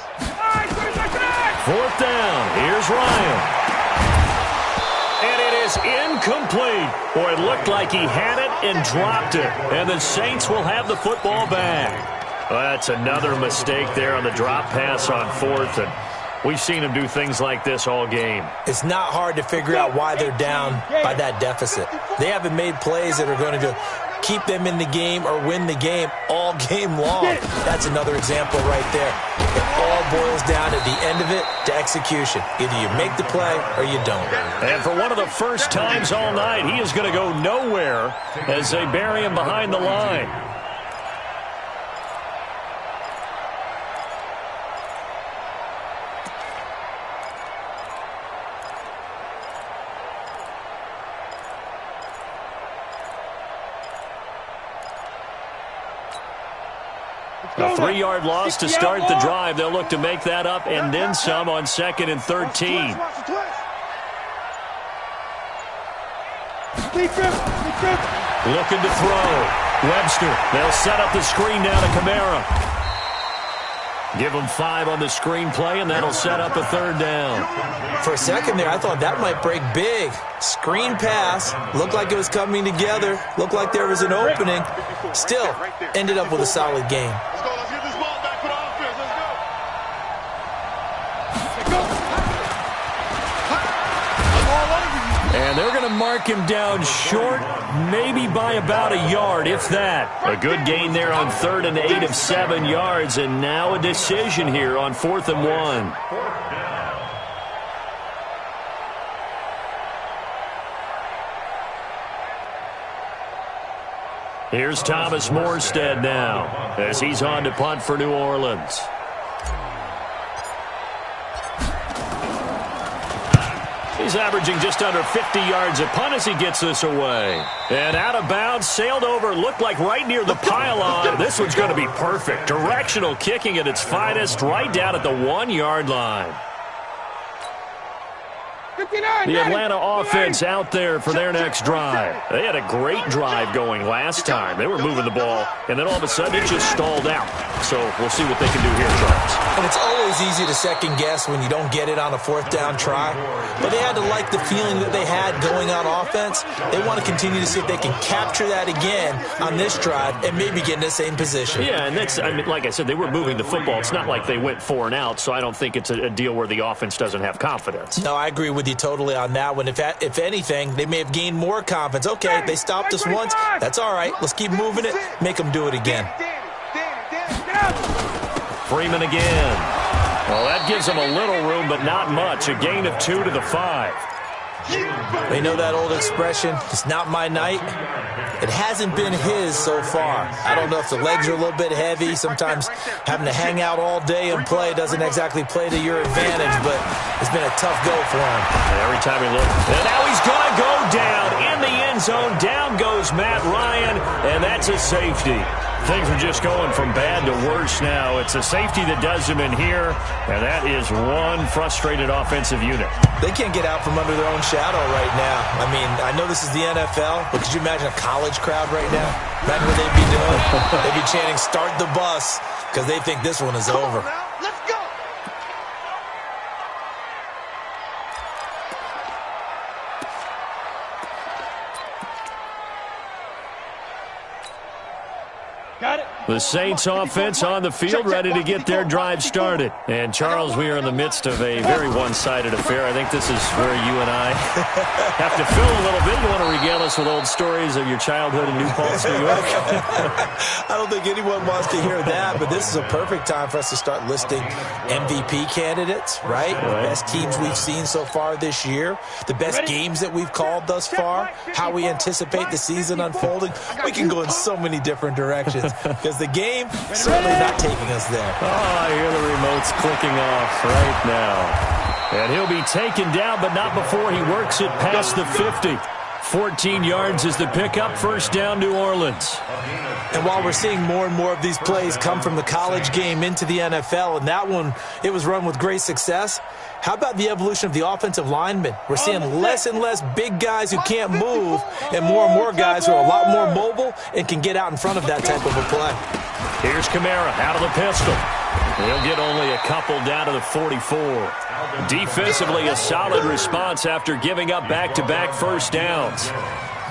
B: 4th down. Here's Ryan. And it is incomplete. Boy, it looked like he had it and dropped it. And the Saints will have the football back. Well, that's another mistake there on the drop pass on 4th. And we've seen him do things like this all game. It's not hard to figure out why they're down by that deficit. They haven't made plays that are going to keep them in the game or win the game all game long. That's another example right there. It all boils down at the end of it to execution. Either you make the play or you don't. And for one of the first times all night, he is going to go nowhere as they bury him behind the line. A 3-yard loss to start the drive. They'll look to make that up and then some on 2nd and 13. Looking to throw. Webster. They'll set up the screen now to Kamara. Give him 5 on the screen play, and that'll set up a 3rd down. For a second there, I thought that might break big. Screen pass. Looked like it was coming together. Looked like there was an opening. Still, ended up with a solid game. And they're going to mark him down short, maybe by about a yard, if that. A good gain there on 3rd and 8 of 7 yards, and now a decision here on 4th and 1. Here's Thomas Morstead now as he's on to punt for New Orleans. He's averaging just under 50 yards a punt as he gets this away. And out of bounds, sailed over, looked like right near the pylon. This one's going to be perfect. Directional kicking at its finest, right down at the 1-yard line. The Atlanta offense out there for their next drive. They had a great drive going last time. They were moving the ball, and then all of a sudden it just stalled out. So we'll see what they can do here, Charles. And it's always easy to second guess when you don't get it on a 4th down try. But they had to like the feeling that they had going on offense. They want to continue to see if they can capture that again on this drive and maybe get in the same position. Yeah, and that's, I mean, like I said, they were moving the football. It's not like they went 4 and out, so I don't think it's a deal where the offense doesn't have confidence. No, I agree with you totally on that one. If anything, they may have gained more confidence. Okay, they stopped us once. That's all right. Let's keep moving it. Make them do it again. Freeman again. Well, that gives them a little room, but not much. A gain of 2 to the 5. They know that old expression, it's not my night. It hasn't been his so far. I don't know if the legs are a little bit heavy. Sometimes having to hang out all day and play doesn't exactly play to your advantage, but it's been a tough go for him. Every time he looks. And now he's going to go down in the end zone. Down goes Matt Ryan, and that's a safety. Things are just going from bad to worse now. It's a safety that does him in here, and that is one frustrated offensive unit. They can't get out from under their own shadow right now. I mean, I know this is the NFL, but could you imagine a college crowd right now? Imagine what they'd be doing. They'd be chanting, "Start the bus," because they think this one is over.
F: Let's go.
C: Got it.
B: The Saints offense on the field, ready to get their drive started. And, Charles, we are in the midst of a very one-sided affair. I think this is where you and I have to fill a little bit. You want to regale us with old stories of your childhood in New Paltz, New York?
D: I don't think anyone wants to hear that, but this is a perfect time for us to start listing MVP candidates, right? The best teams we've seen so far this year, the best games that we've called thus far, how we anticipate the season unfolding. We can go in so many different directions. Because the game certainly not taking us there.
B: Oh, I hear the remotes clicking off right now. And he'll be taken down, but not before he works it past the 50. 14 yards is the pickup. First down, New Orleans.
D: And while we're seeing more and more of these plays come from the college game into the NFL, and that one, it was run with great success, how about the evolution of the offensive linemen? We're seeing less and less big guys who can't move and more guys who are a lot more mobile and can get out in front of that type of a play.
B: Here's Kamara out of the pistol. He'll get only a couple down to the 44. Defensively, a solid response after giving up back-to-back first downs.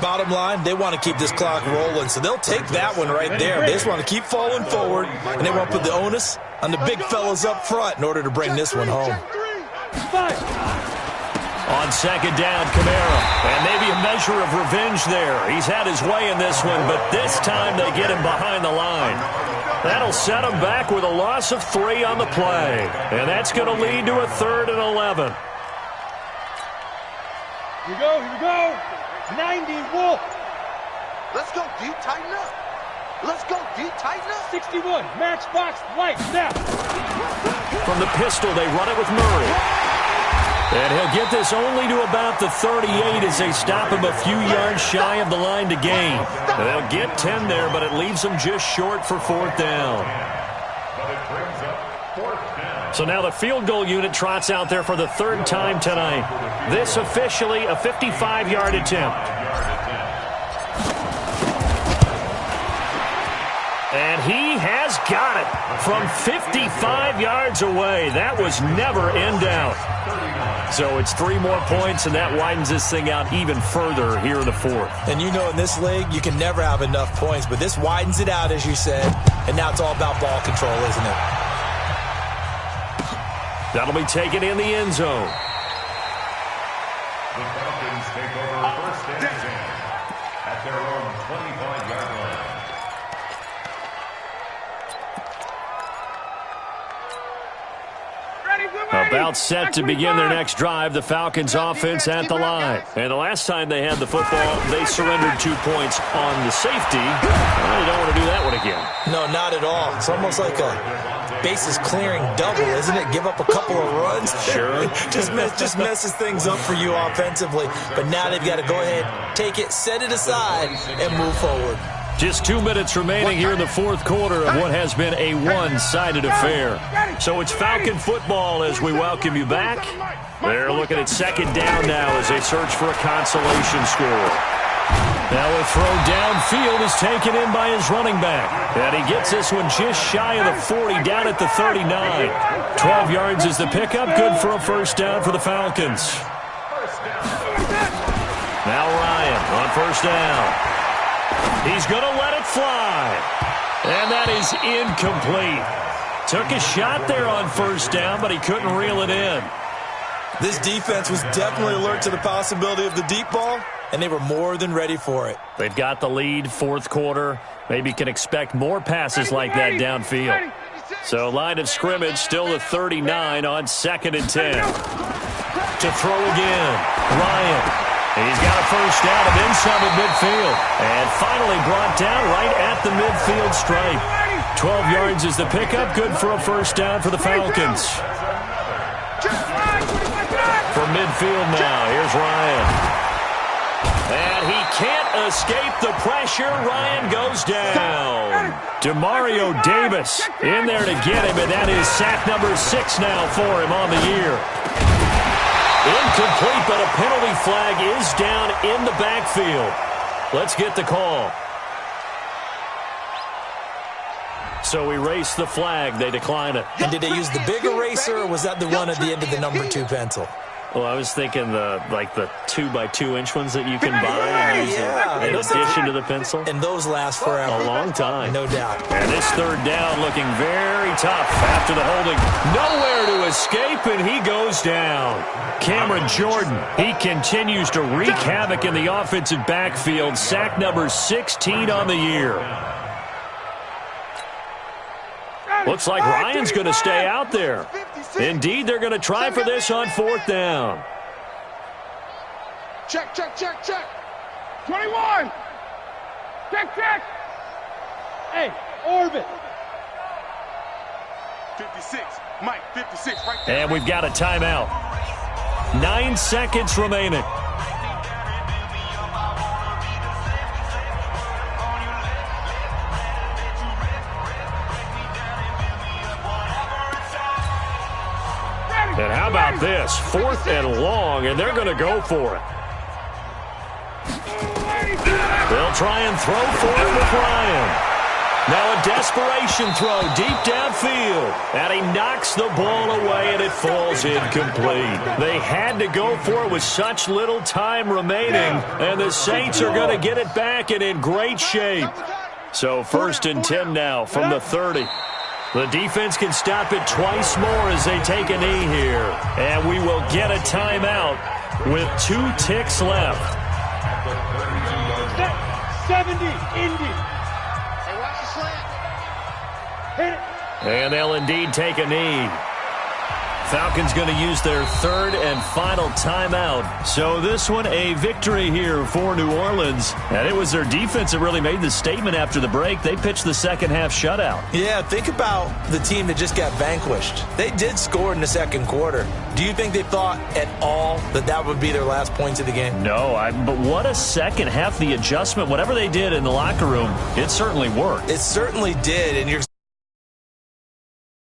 D: Bottom line, they want to keep this clock rolling, so they'll take that one right there. They just want to keep falling forward, and they want to put the onus on the big fellas up front in order to bring this one home.
B: On second down, Kamara. And maybe a measure of revenge there. He's had his way in this one, but this time they get him behind the line. That'll set him back with a loss of 3 on the play. And that's going to lead to a 3rd and 11.
C: Here we go. 90, Wolf.
F: Let's go, D. Tighten up. Let's go, D. Tighten up.
C: 61, matchbox, light, snap.
B: From the pistol, they run it with Murray. And he'll get this only to about the 38 as they stop him a few yards shy of the line to gain. They'll get 10 there, but it leaves them just short for 4th down. So now the field goal unit trots out there for the 3rd time tonight. This officially a 55-yard attempt. And he has got it from 55 yards away. That was never in doubt. So it's 3 more points, and that widens this thing out even further here in the 4th.
D: And you know in this league, you can never have enough points, but this widens it out, as you said, and now it's all about ball control, isn't it?
B: That'll be taken in the end zone.
E: The Falcons take over 1st and 10 at their own 25-yard line.
B: About set to begin their next drive, the Falcons offense at the line. And the last time they had the football, they surrendered 2 points on the safety. Well, they don't want to do that one again.
D: No, not at all. It's almost like a bases clearing double, isn't it? Give up a couple of runs.
B: Sure.
D: just messes things up for you offensively. But now they've got to go ahead, take it, set it aside, and move forward.
B: Just 2 minutes remaining here in the 4th quarter of what has been a one-sided affair. So it's Falcon football as we welcome you back. They're looking at second down now as they search for a consolation score. Now a throw downfield is taken in by his running back. And he gets this one just shy of the 40, down at the 39. 12 yards is the pickup, good for a 1st down for the Falcons. Now Ryan on 1st down. He's going to let it fly. And that is incomplete. Took a shot there on 1st down, but he couldn't reel it in.
D: This defense was definitely alert to the possibility of the deep ball, and they were more than ready for it.
B: They've got the lead, 4th quarter. Maybe can expect more passes like that downfield. So line of scrimmage still the 39 on 2nd and 10. To throw again, Ryan. He's got a 1st down of inside of midfield. And finally brought down right at the midfield stripe. 12 yards is the pickup. Good for a 1st down for the Falcons. From midfield now, here's Ryan. And he can't escape the pressure. Ryan goes down. DeMario Davis in there to get him, and that is sack number 6 now for him on the year. Incomplete, but a penalty flag is down in the backfield. Let's get the call. So erase the flag. They decline it.
D: And did they use the big eraser, or was that the one at the end of the number 2 pencil?
B: Well, I was thinking the 2x2-inch ones that you can buy and use in addition to the pencil.
D: And those last forever.
B: A long time.
D: No doubt.
B: And this 3rd down looking very tough after the holding. Nowhere to escape, and he goes down. Cameron Jordan, he continues to wreak havoc in the offensive backfield. Sack number 16 on the year. Looks like Ryan's going to stay out there. Indeed, they're going to try for this on 4th down.
F: Check.
C: 21. Check. Hey, orbit.
F: 56. Mike, 56 right there.
B: And we've got a timeout. 9 seconds remaining. And how about this? 4th and long, and they're going to go for it. They'll try and throw for it with Ryan. Now a desperation throw deep downfield. And he knocks the ball away, and it falls incomplete. They had to go for it with such little time remaining, and the Saints are going to get it back and in great shape. So 1st and 10 now from the 30. The defense can stop it twice more as they take a knee here. And we will get a timeout with 2 ticks left.
C: 70, Indy.
F: Hey, watch the slant.
C: Hit it.
B: And they'll indeed take a knee. Falcons going to use their 3rd and final timeout. So this one a victory here for New Orleans. And it was their defense that really made the statement after the break. They pitched the second half shutout.
D: Yeah, think about the team that just got vanquished. They did score in the second quarter. Do you think they thought at all that that would be their last points of the game?
B: No, but what a second half. The adjustment, whatever they did in the locker room, it certainly worked.
D: It certainly did, and you're